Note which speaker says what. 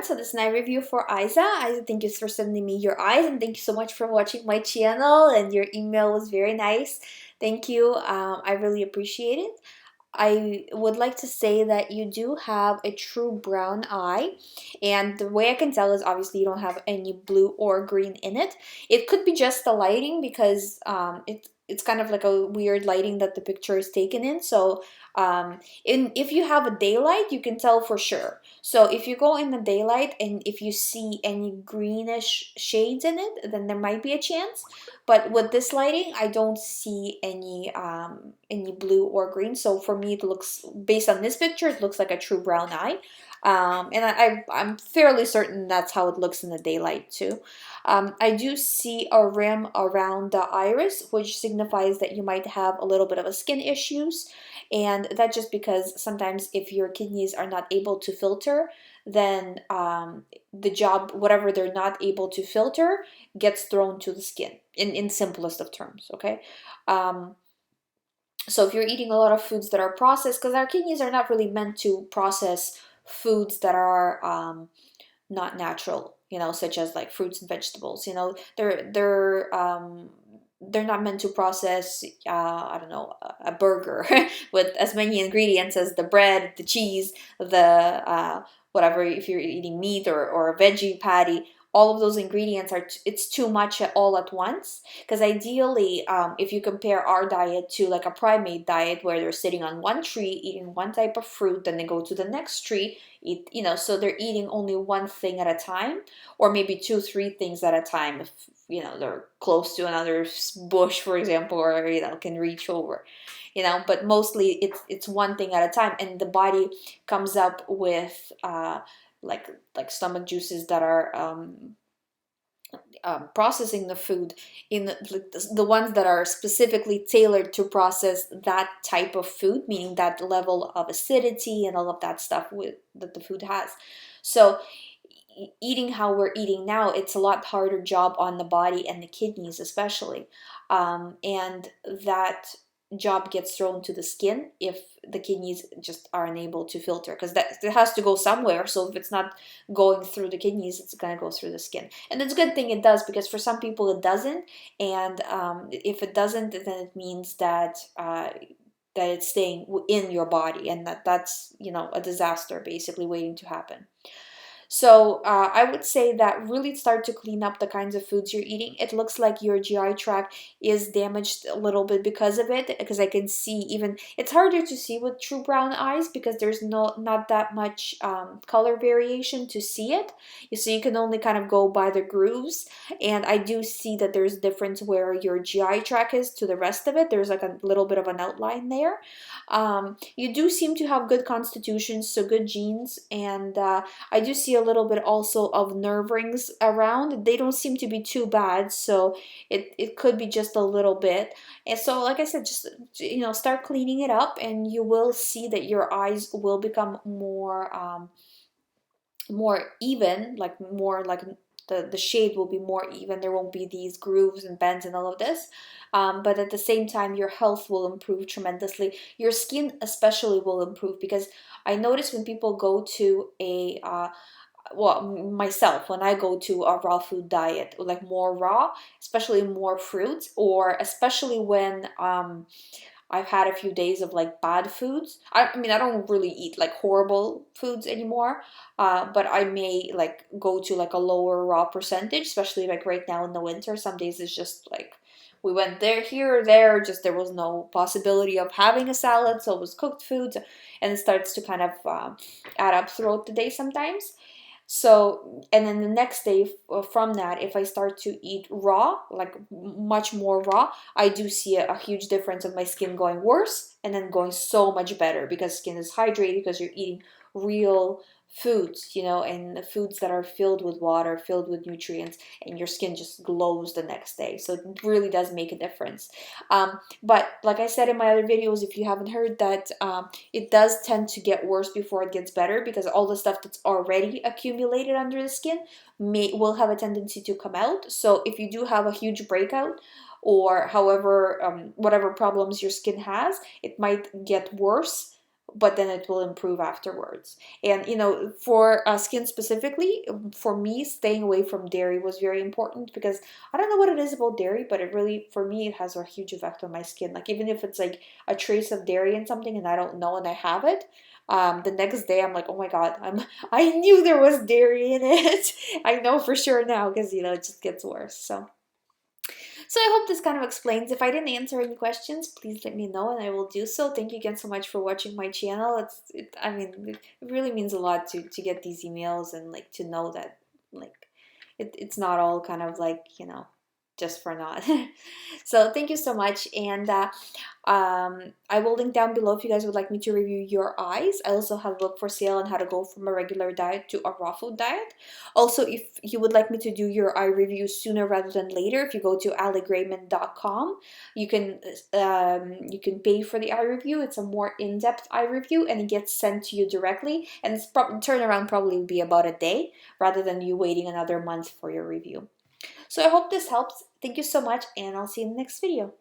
Speaker 1: So this is my review for Isa. Isa, thank you for sending me your eyes, and thank you so much for watching my channel, and your email was very nice. Thank you. I really appreciate it. I would like to say that you do have a true brown eye, and the way I can tell is obviously you don't have any blue or green in it. It could be just the lighting because it's kind of like a weird lighting that the picture is taken in. So if you have a daylight, you can tell for sure. So if you go in the daylight and if you see any greenish shades in it, then there might be a chance. But with this lighting, I don't see any blue or green. So for me, it looks, based on this picture, it looks like a true brown eye. And I'm fairly certain that's how it looks in the daylight too. I do see a rim around the iris, which signifies that you might have a little bit of a skin issues. And that's just because sometimes if your kidneys are not able to filter, then the job, whatever they're not able to filter, gets thrown to the skin in simplest of terms, okay? So if you're eating a lot of foods that are processed, because our kidneys are not really meant to process foods that are not natural, such as like fruits and vegetables. They're not meant to process, I don't know, a burger with as many ingredients as the bread, the cheese, the whatever. If you're eating meat or a veggie patty, all of those ingredients it's too much all at once. Because ideally, if you compare our diet to like a primate diet where they're sitting on one tree eating one type of fruit, then they go to the next tree, eat, so they're eating only one thing at a time, or maybe two, three things at a time if they're close to another bush, for example, or can reach over, but mostly it's one thing at a time, and the body comes up with like stomach juices that are processing the food in the ones that are specifically tailored to process that type of food, meaning that level of acidity and all of that stuff that the food has. So eating how we're eating now, it's a lot harder job on the body and the kidneys especially, and that job gets thrown to the skin if the kidneys just are unable to filter, because that it has to go somewhere. So if it's not going through the kidneys, it's going to go through the skin, and it's a good thing it does, because for some people it doesn't. And if it doesn't, then it means that that it's staying in your body, and that's a disaster basically waiting to happen. So I would say that really start to clean up the kinds of foods you're eating. It looks like your GI tract is damaged a little bit because of it, because I can see, even it's harder to see with true brown eyes because there's not that much color variation to see it. So you can only kind of go by the grooves, and I do see that there's a difference where your GI tract is to the rest of it. There's like a little bit of an outline there. You do seem to have good constitution, so good genes, and I do see a little bit also of nerve rings around. They don't seem to be too bad, so it could be just a little bit. And so, like I said, just start cleaning it up, and you will see that your eyes will become more even, like more like the shade will be more even. There won't be these grooves and bends and all of this. But at the same time, your health will improve tremendously. Your skin especially will improve, because I notice when people go to a well, myself, when I go to a raw food diet, like more raw, especially more fruits, or especially when I've had a few days of like bad foods. I mean, I don't really eat like horrible foods anymore, but I may like go to like a lower raw percentage, especially like right now in the winter. Some days it's just like we went there, here, or there, just there was no possibility of having a salad, so it was cooked food, and it starts to kind of add up throughout the day sometimes. So, and then the next day from that, if I start to eat raw, like much more raw, I do see a huge difference of my skin going worse and then going so much better, because skin is hydrated, because you're eating real foods, and the foods that are filled with water, filled with nutrients, and your skin just glows the next day. So it really does make a difference. But like I said in my other videos, if you haven't heard that, it does tend to get worse before it gets better, because all the stuff that's already accumulated under the skin will have a tendency to come out. So if you do have a huge breakout, or however whatever problems your skin has, it might get worse but then it will improve afterwards. And for skin specifically, for me, staying away from dairy was very important, because I don't know what it is about dairy, but it really, for me, it has a huge effect on my skin. Like, even if it's like a trace of dairy in something and I don't know and I have it, the next day I'm like, oh my god, I knew there was dairy in it. I know for sure now, because it just gets worse. So I hope this kind of explains. If I didn't answer any questions, please let me know and I will do so. Thank you again so much for watching my channel. I mean, it really means a lot to get these emails, and like to know that like it's not all kind of like, just for naught. So thank you so much. And I will link down below if you guys would like me to review your eyes. I also have a book for sale on how to go from a regular diet to a raw food diet. Also, if you would like me to do your eye review sooner rather than later, if you go to alligrayman.com, you can pay for the eye review. It's a more in-depth eye review, and it gets sent to you directly. And its turnaround probably will be about a day, rather than you waiting another month for your review. So I hope this helps. Thank you so much, and I'll see you in the next video.